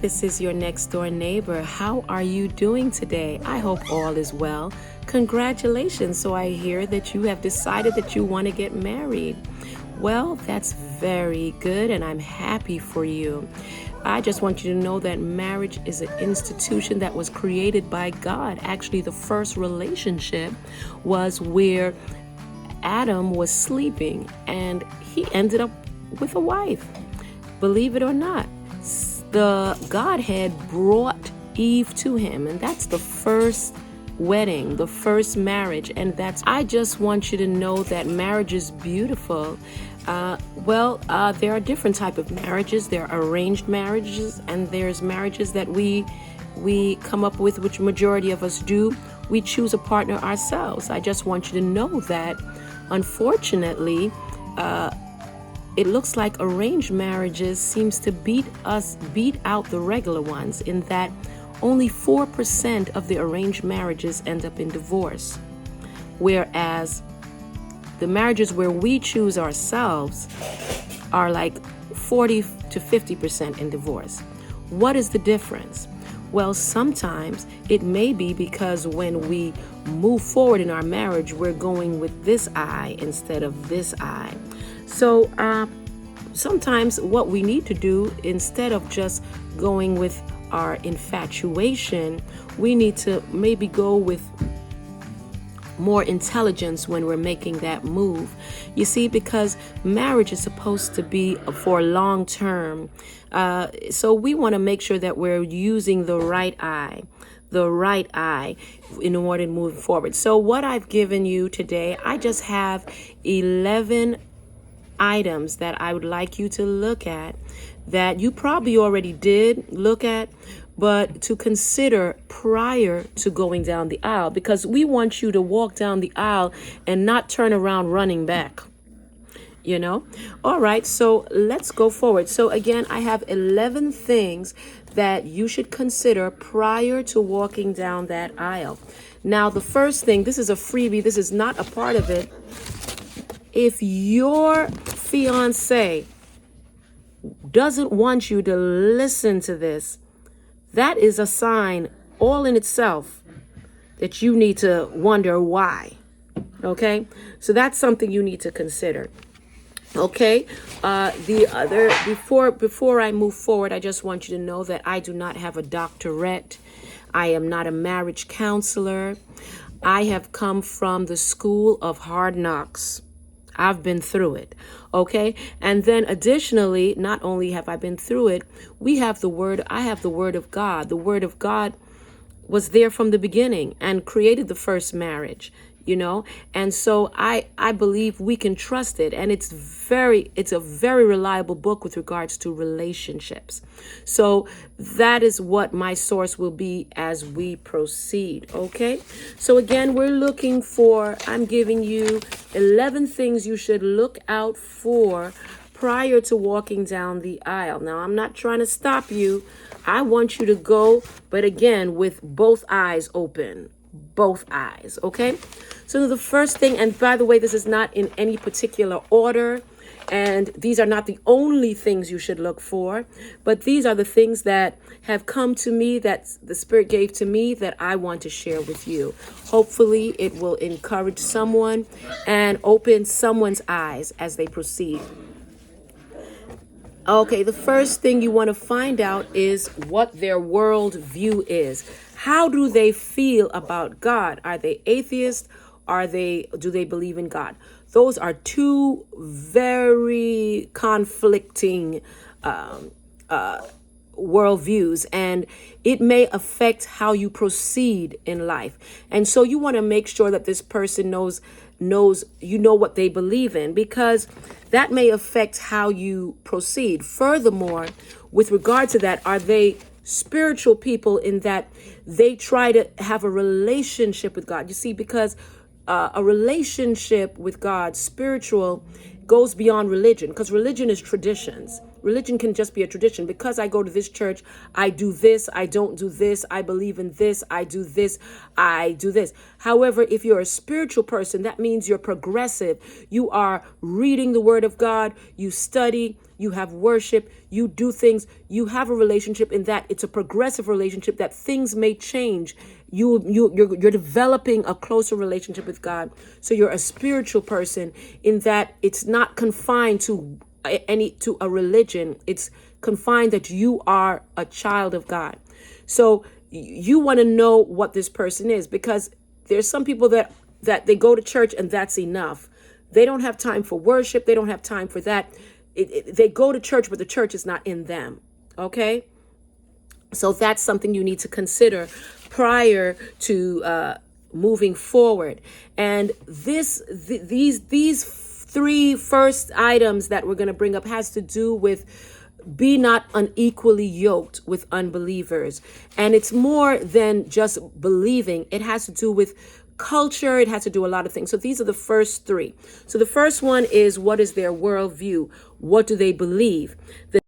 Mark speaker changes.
Speaker 1: This is your next door neighbor. How are you doing today? I hope all is well. Congratulations. So I hear that you have decided that you want to get married. Well, that's very good, and I'm happy for you. I just want you to know that marriage is an institution that was created by God. Actually, the first relationship was where Adam was sleeping and he ended up with a wife. Believe it or not, the Godhead brought Eve to him, and that's the first wedding, the first marriage. And I just want you to know that marriage is beautiful. There are different type of marriages. There are arranged marriages, and there's marriages that we come up with, which majority of us do. We choose a partner ourselves. I just want you to know that, unfortunately, it looks like arranged marriages seems to beat out the regular ones, in that only 4% of the arranged marriages end up in divorce, whereas the marriages where we choose ourselves are like 40 to 50% in divorce. What is the difference? Well, sometimes it may be because when we move forward in our marriage, we're going with this eye instead of this eye. So sometimes what we need to do, instead of just going with our infatuation, we need to maybe go with more intelligence when we're making that move. You see, because marriage is supposed to be for long term. So we want to make sure that we're using the right eye in order to move forward. So what I've given you today, I just have 11 items that I would like you to look at, that you probably already did look at, but to consider prior to going down the aisle, because we want you to walk down the aisle and not turn around running back. All right, so let's go forward. So again, I have 11 things that you should consider prior to walking down that aisle. Now, the first thing, this is a freebie, this is not a part of it. If your fiance doesn't want you to listen to this, that is a sign all in itself that you need to wonder why. Okay? So that's something you need to consider. Okay? Before I move forward, I just want you to know that I do not have a doctorate. I am not a marriage counselor. I have come from the school of hard knocks. I've been through it. Okay. And then additionally, not only have I been through it, I have the word of God. The word of God was there from the beginning and created the first marriage, and so I believe we can trust it, and it's a very reliable book with regards to relationships. So that is what my source will be as we proceed. Okay, so again, I'm giving you 11 things you should look out for prior to walking down the aisle. Now, I'm not trying to stop you. I want you to go, but again, with both eyes open. Both eyes, okay? So the first thing, and by the way, this is not in any particular order, and these are not the only things you should look for, but these are the things that have come to me, that the Spirit gave to me, that I want to share with you. Hopefully, it will encourage someone and open someone's eyes as they proceed. Okay, the first thing you want to find out is what their world view is. How do they feel about God? Are they atheists? Do they believe in God? Those are two very conflicting worldviews, and it may affect how you proceed in life. And so you want to make sure that this person knows what they believe in, because that may affect how you proceed. Furthermore, with regard to that, are they spiritual people, in that they try to have a relationship with God? You see, because a relationship with God, spiritual, goes beyond religion, because religion is traditions. Religion can just be a tradition. Because I go to this church, I do this, I don't do this, I believe in this, I do this, I do this. However, if you're a spiritual person, that means you're progressive. You are reading the Word of God, you study, you have worship, you do things, you have a relationship in that it's a progressive relationship that things may change. You're developing a closer relationship with God. So you're a spiritual person in that it's not confined to a religion. It's confined that you are a child of God. So you want to know what this person is, because there's some people that they go to church and that's enough. They don't have time for worship. They don't have time for that. They go to church, but the church is not in them. Okay? So that's something you need to consider prior to moving forward. And these three first items that we're going to bring up has to do with be not unequally yoked with unbelievers. And it's more than just believing. It has to do with culture. It has to do a lot of things. So these are the first three. So the first one is, what is their worldview? What do they believe? The